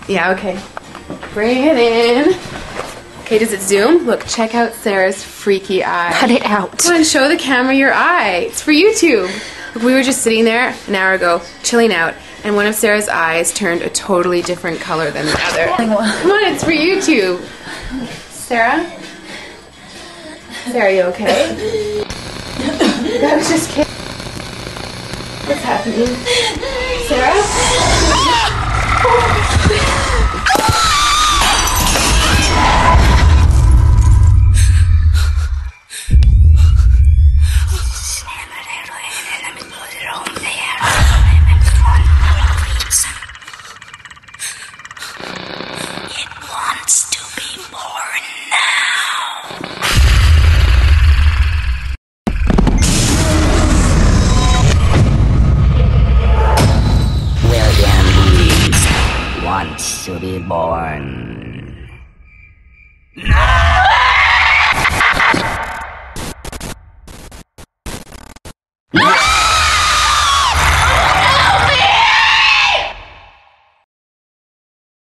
Yeah, okay. Bring it in. Okay, does it zoom? Look, check out Sarah's freaky eye. Cut it out. Come on, show the camera your eye. It's for YouTube. Look, we were just sitting there an hour ago, chilling out, and one of Sarah's eyes turned a totally different color than the other. Come on, it's for YouTube. Sarah? Sarah, are you okay? I was just kidding. What's happening? Sarah? Wants to be born.